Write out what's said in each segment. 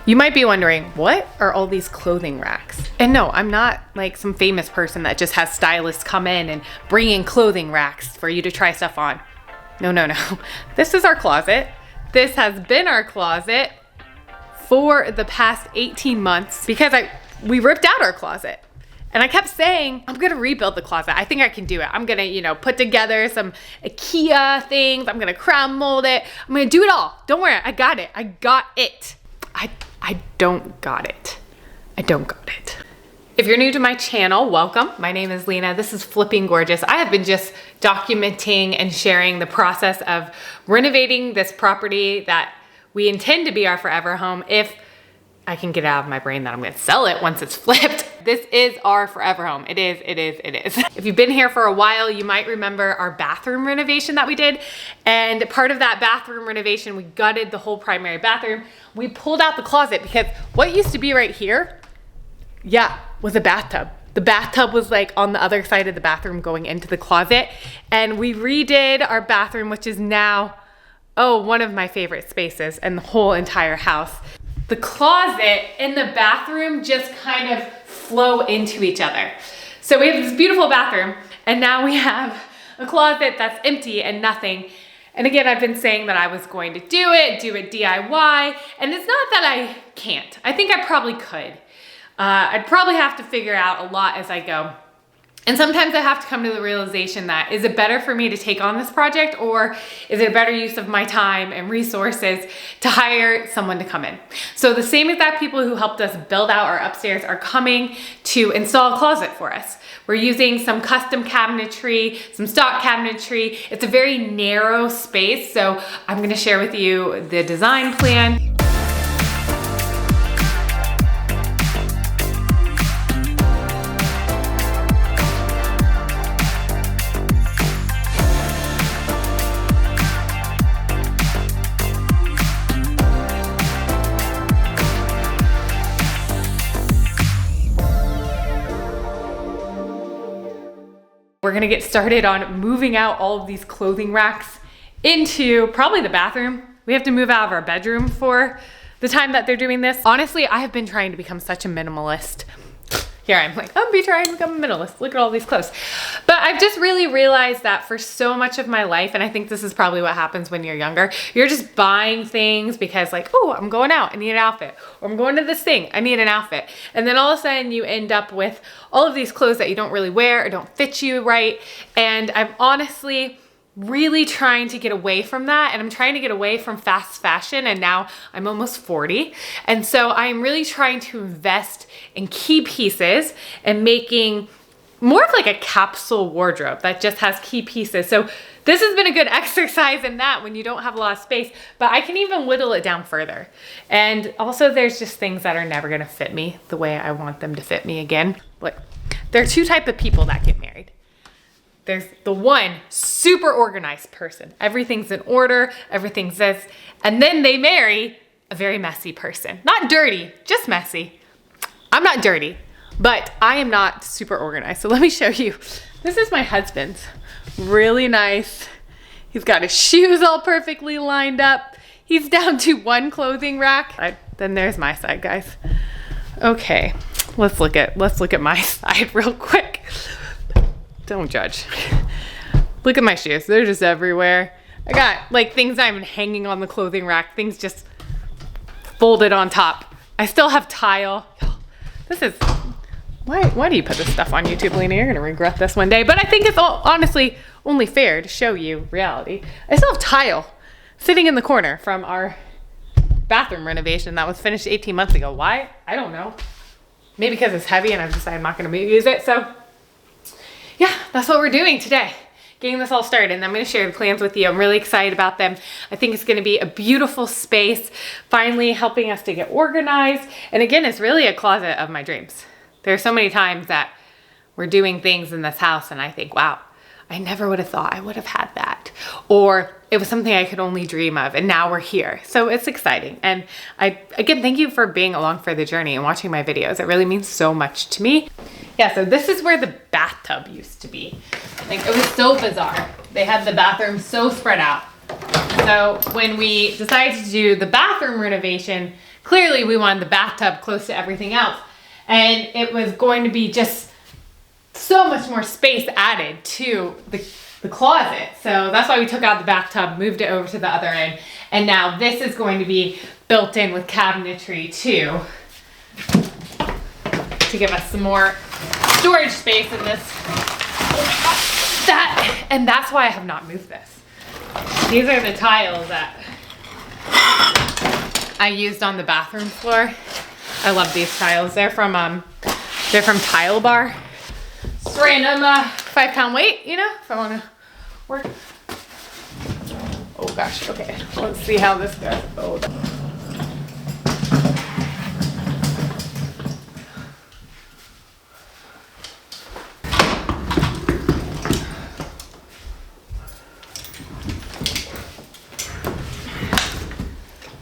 You might be wondering, what are all these clothing racks? And no, I'm not like some famous person that just has stylists come in and bring in clothing racks for you to try stuff on. No. This is our closet. This has been our closet for the past 18 months because we ripped out our closet. And I kept saying, I'm gonna rebuild the closet. I think I can do it. I'm gonna, put together some IKEA things. I'm gonna crown mold it. I'm gonna do it all. Don't worry, I got it. I got it. I don't got it. I don't got it. If you're new to my channel, welcome. My name is Lena. This is Flipping Gorgeous. I have been just documenting and sharing the process of renovating this property that we intend to be our forever home if I can get out of my brain that I'm gonna sell it once it's flipped. This is our forever home. It is. If you've been here for a while, you might remember our bathroom renovation that we did. And part of that bathroom renovation, we gutted the whole primary bathroom. We pulled out the closet because what used to be right here, was a bathtub. The bathtub was like on the other side of the bathroom going into the closet. And we redid our bathroom, which is now, one of my favorite spaces in the whole entire house. The closet and the bathroom just kind of flow into each other. So we have this beautiful bathroom and now we have a closet that's empty and nothing. And again, I've been saying that I was going to do it DIY, and it's not that I can't. I think I probably could. I'd probably have to figure out a lot as I go. And sometimes I have to come to the realization that, is it better for me to take on this project, or is it a better use of my time and resources to hire someone to come in? So the same exact people who helped us build out our upstairs are coming to install a closet for us. We're using some custom cabinetry, some stock cabinetry. It's a very narrow space, so I'm gonna share with you the design plan. We're gonna get started on moving out all of these clothing racks into probably the bathroom. We have to move out of our bedroom for the time that they're doing this. Honestly, I have been trying to become such a minimalist. Here I'm like, I'm trying to become a minimalist. Look at all these clothes. But I've just really realized that for so much of my life, and I think this is probably what happens when you're younger, you're just buying things because like, I'm going out, I need an outfit. Or I'm going to this thing, I need an outfit. And then all of a sudden you end up with all of these clothes that you don't really wear or don't fit you right. And I'm honestly really trying to get away from that, and I'm trying to get away from fast fashion, and now I'm almost 40, and so I'm really trying to invest in key pieces and making more of like a capsule wardrobe that just has key pieces. So this has been a good exercise in that when you don't have a lot of space, but I can even whittle it down further. And also there's just things that are never gonna fit me the way I want them to fit me again. Look, there are two types of people that get married. There's the one super organized person. Everything's in order, everything's this. And then they marry a very messy person. Not dirty, just messy. I'm not dirty, but I am not super organized. So let me show you. This is my husband's. Really nice. He's got his shoes all perfectly lined up. He's down to one clothing rack. Then there's my side, guys. Okay, let's look at my side real quick. Don't judge. Look at my shoes. They're just everywhere. I got like things not even hanging on the clothing rack. Things just folded on top. I still have tile. This is, why do you put this stuff on YouTube, Lena? You're gonna regret this one day. But I think it's honestly only fair to show you reality. I still have tile sitting in the corner from our bathroom renovation that was finished 18 months ago. Why? I don't know. Maybe because it's heavy and I've decided I'm not gonna use it. So yeah, that's what we're doing today. Getting this all started, and I'm gonna share the plans with you. I'm really excited about them. I think it's gonna be a beautiful space, finally helping us to get organized. And again, it's really a closet of my dreams. There are so many times that we're doing things in this house and I think, wow, I never would have thought I would have had that. Or it was something I could only dream of, and now we're here. So it's exciting. And again, thank you for being along for the journey and watching my videos. It really means so much to me. Yeah, so this is where the bathtub used to be. Like, it was so bizarre. They had the bathroom so spread out. So when we decided to do the bathroom renovation, clearly we wanted the bathtub close to everything else. And it was going to be just so much more space added to the closet. So that's why we took out the bathtub, moved it over to the other end. And now this is going to be built in with cabinetry too, to give us some more storage space in this. And that's why I have not moved this. These are the tiles that I used on the bathroom floor. I love these tiles. They're from Tile Bar. Just random 5-pound weight, you know, if I want to work. Oh gosh, okay. Let's see how this goes. Oh.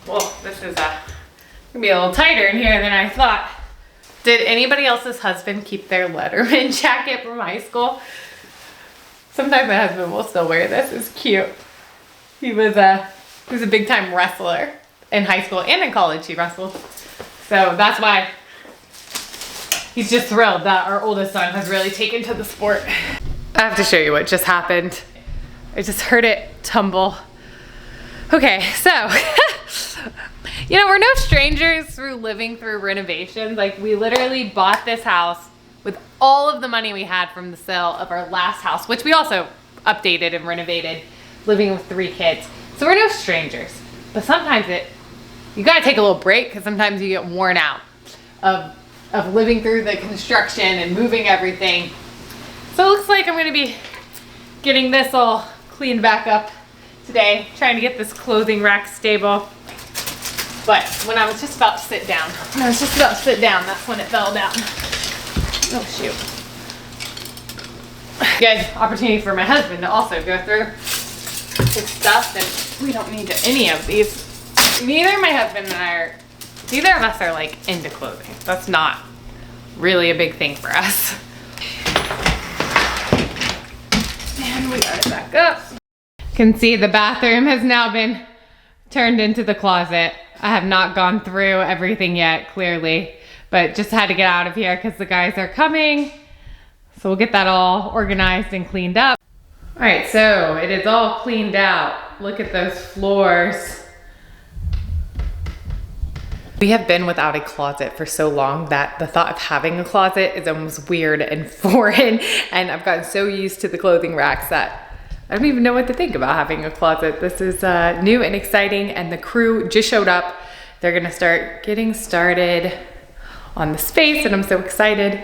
Well, this is gonna be a little tighter in here than I thought. Did anybody else's husband keep their Letterman jacket from high school? Sometimes my husband will still wear this. It's cute. He was a big time wrestler in high school and in college. He wrestled. So that's why he's just thrilled that our oldest son has really taken to the sport. I have to show you what just happened. I just heard it tumble. Okay, so you know, we're no strangers through living through renovations. Like, we literally bought this house with all of the money we had from the sale of our last house, which we also updated and renovated, living with 3 kids. So we're no strangers. But sometimes you gotta take a little break, because sometimes you get worn out of living through the construction and moving everything. So it looks like I'm gonna be getting this all cleaned back up today, trying to get this clothing rack stable. But when I was just about to sit down, that's when it fell down. Oh shoot. Good opportunity for my husband to also go through his stuff, and we don't need any of these. Neither of us are like into clothing. That's not really a big thing for us. And we got it back up. You can see the bathroom has now been turned into the closet. I have not gone through everything yet, clearly, but just had to get out of here because the guys are coming. So we'll get that all organized and cleaned up. All right, so it is all cleaned out. Look at those floors. We have been without a closet for so long that the thought of having a closet is almost weird and foreign. And I've gotten so used to the clothing racks that I don't even know what to think about having a closet. This is new and exciting, and the crew just showed up. They're gonna start getting started on the space, and I'm so excited.